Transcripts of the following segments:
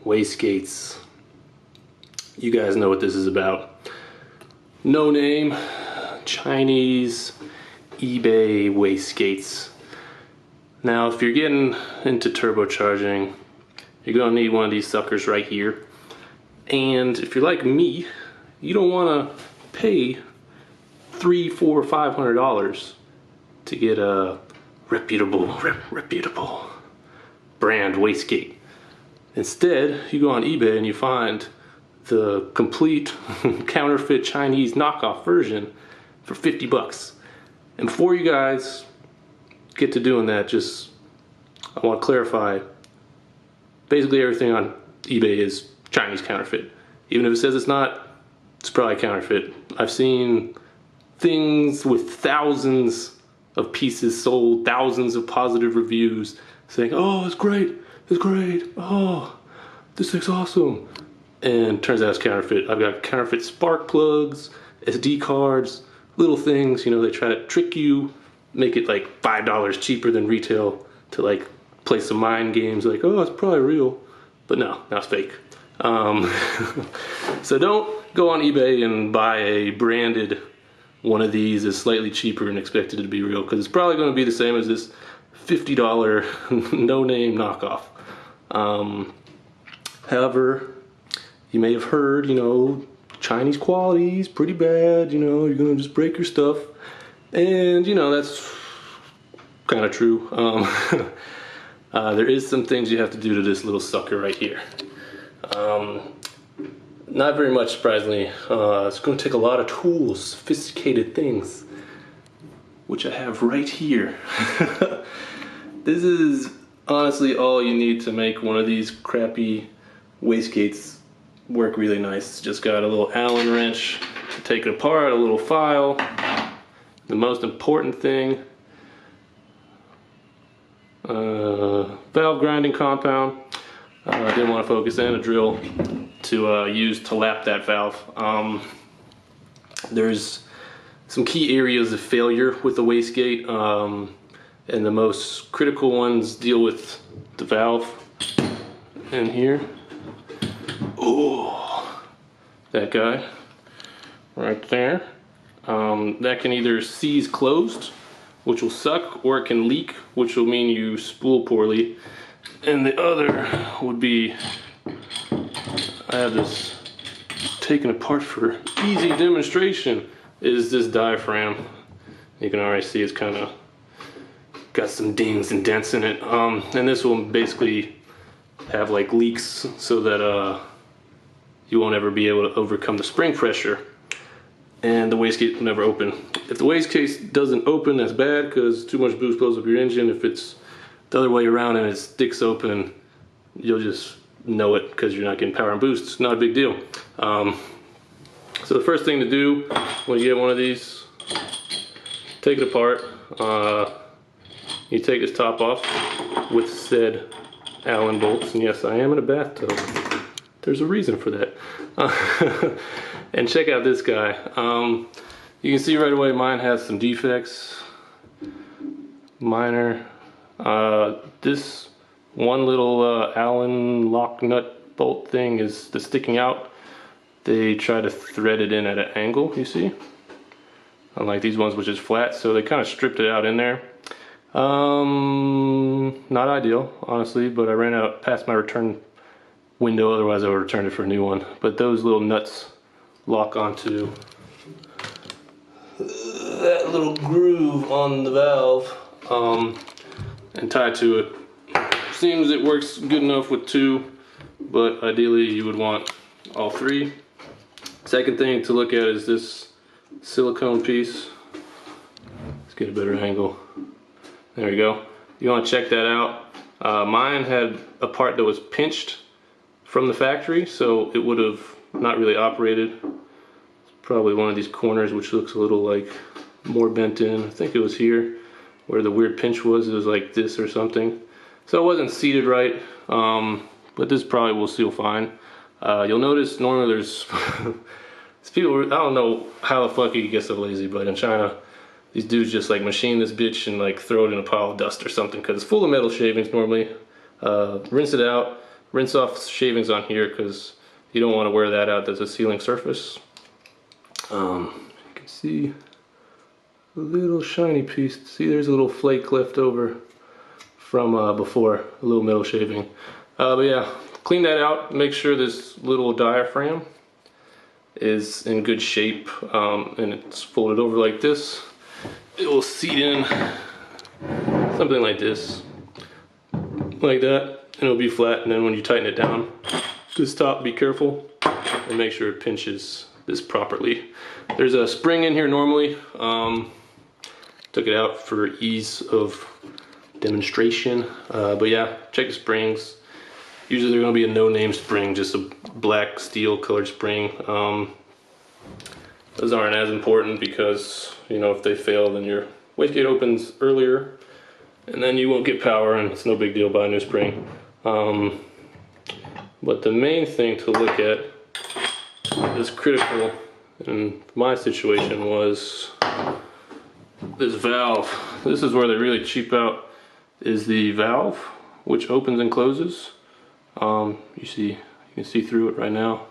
wastegates. You guys know what this is about. No name, Chinese eBay wastegates. Now, if you're getting into turbocharging, you're gonna need one of these suckers right here. And if you're like me, you don't wanna pay $300, $400, $500 to get a reputable brand wastegate. Instead, you go on eBay and you find the complete counterfeit Chinese knockoff version for 50 bucks. And before you guys get to doing that, I want to clarify, basically everything on eBay is Chinese counterfeit. Even if it says it's not, it's probably counterfeit. I've seen things with thousands of pieces sold, thousands of positive reviews saying, oh, it's great, oh, this thing's awesome. And turns out it's counterfeit. I've got counterfeit spark plugs, SD cards, little things, you know, they try to trick you, make it like $5 cheaper than retail to like play some mind games like, oh, it's probably real. But no, it's fake. So don't go on eBay and buy a branded one of these is slightly cheaper and expect it to be real, because it's probably going to be the same as this $50 no-name knockoff. However, you may have heard, you know, Chinese quality is pretty bad, you know, you're going to just break your stuff. And, you know, that's kind of true. There is some things you have to do to this little sucker right here. Not very much, surprisingly. It's going to take a lot of tools, sophisticated things, which I have right here. This is honestly all you need to make one of these crappy wastegates work really nice. It's just got a little Allen wrench to take it apart, a little file. The most important thing, valve grinding compound. I didn't want to focus, and a drill to use to lap that valve. There's some key areas of failure with the wastegate, and the most critical ones deal with the valve in here. Oh, that guy right there. That can either seize closed, which will suck, or it can leak, which will mean you spool poorly. And the other would be, I have this taken apart for easy demonstration, is this diaphragm. You can already see it's kind of got some dings and dents in it. And this will basically have like leaks so that you won't ever be able to overcome the spring pressure, and the wastegate will never open. If the wastegate doesn't open, that's bad, because too much boost blows up your engine. If it's the other way around and it sticks open, you'll just know it because you're not getting power and boost. It's not a big deal. So the first thing to do when you get one of these, take it apart. You take this top off with said Allen bolts, and yes, I am in a bathtub. There's a reason for that. And check out this guy. You can see right away mine has some defects, minor. This one little Allen lock nut bolt thing is sticking out. They try to thread it in at an angle, you see? Unlike these ones, which is flat, so they kind of stripped it out in there. Not ideal, honestly, but I ran out past my return window, otherwise I would return it for a new one. But those little nuts lock onto that little groove on the valve, and tie to it. Seems it works good enough with two, but ideally you would want all three. Second thing to look at is this silicone piece. Let's get a better angle. There we go. You want to check that out. Mine had a part that was pinched from the factory, so it would have not really operated. It's probably one of these corners which looks a little like more bent in. I think it was here where the weird pinch was. It was like this or something. So it wasn't seated right, but this probably will seal fine. You'll notice normally there's people, I don't know how the fuck you get so lazy, but in China, these dudes just like machine this bitch and like throw it in a pile of dust or something, because it's full of metal shavings normally. Rinse it out, rinse off shavings on here because you don't want to wear that out. That's a sealing surface. You can see a little shiny piece. See, there's a little flake left over from before, a little metal shaving. But yeah, clean that out. Make sure this little diaphragm is in good shape, and it's folded over like this. It will seat in something like this, like that, and it'll be flat. And then when you tighten it down, this top, be careful and make sure it pinches this properly. There's a spring in here normally. Took it out for ease of demonstration, but yeah, check the springs. Usually they're going to be a no-name spring, just a black steel colored spring. Those aren't as important because, you know, if they fail, then your wastegate opens earlier and then you won't get power, and it's no big deal, buy a new spring. But the main thing to look at is critical in my situation was this valve. This is where they really cheap out, is the valve, which opens and closes. You can see through it right now.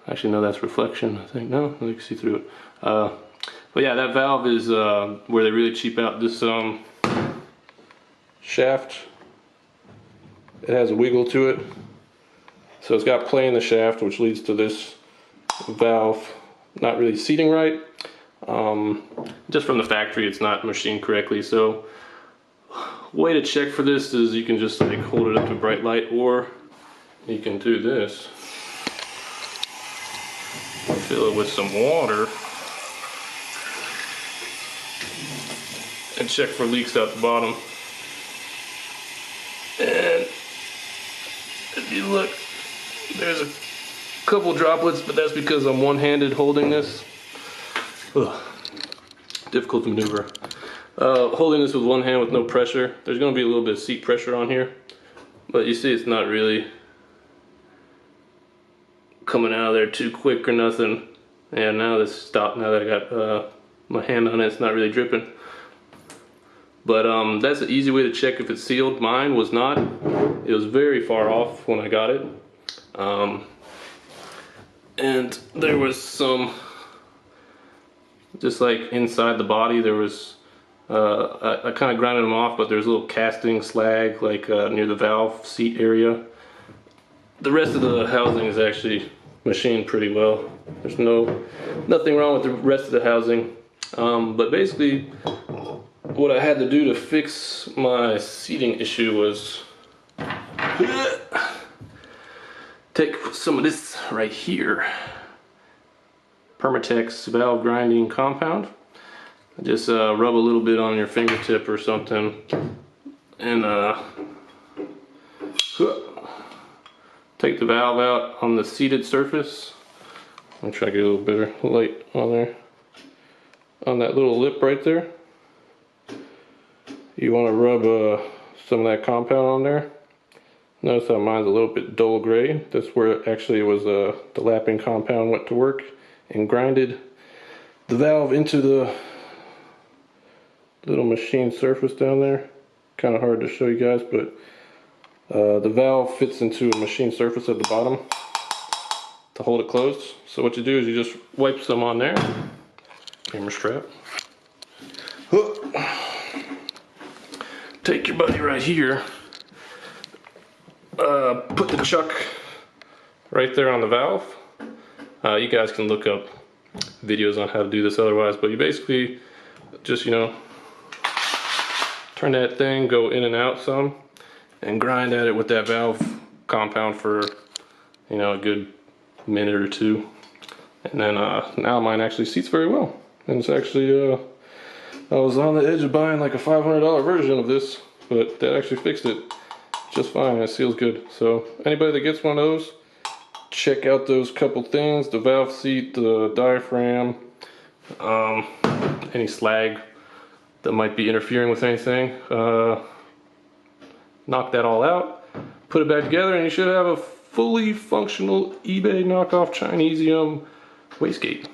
Actually, no, that's reflection, I think. No, you can see through it. But yeah, that valve is where they really cheap out. This shaft, it has a wiggle to it. So it's got play in the shaft, which leads to this valve not really seating right. Just from the factory, it's not machined correctly. So way to check for this is you can just like hold it up to bright light, or you can do this. Fill it with some water and check for leaks out the bottom. And if you look, there's a couple droplets, but that's because I'm one-handed holding this. Ugh. Difficult to maneuver. Holding this with one hand with no pressure, there's going to be a little bit of seat pressure on here, but you see it's not really coming out of there too quick or nothing. And now this stopped. Now that I got my hand on it, it's not really dripping. But that's an easy way to check if it's sealed. Mine was not. It was very far off when I got it. And there was some, just like inside the body, there was, I kind of grinded them off, but there's a little casting slag like near the valve seat area. The rest of the housing is actually machined pretty well. There's nothing wrong with the rest of the housing. But basically, what I had to do to fix my seating issue was take some of this right here, Permatex valve grinding compound. Just rub a little bit on your fingertip or something, and take the valve out on the seated surface. I'm trying to get a little better light on there. On that little lip right there, you want to rub some of that compound on there. Notice how mine's a little bit dull gray. That's where actually it was the lapping compound went to work and grinded the valve into the little machine surface down there. Kind of hard to show you guys, but the valve fits into a machine surface at the bottom to hold it closed. So what you do is you just wipe some on there. Camera strap. Take your buddy right here. Put the chuck right there on the valve. You guys can look up videos on how to do this otherwise, but you basically just, you know, turn that thing, go in and out some, and grind at it with that valve compound for, you know, a good minute or two. And then now mine actually seats very well. And it's actually, I was on the edge of buying like a $500 version of this, but that actually fixed it just fine. It seals good. So anybody that gets one of those, check out those couple things: the valve seat, the diaphragm, any slag that might be interfering with anything. Knock that all out, put it back together, and you should have a fully functional eBay knockoff Chinesium wastegate.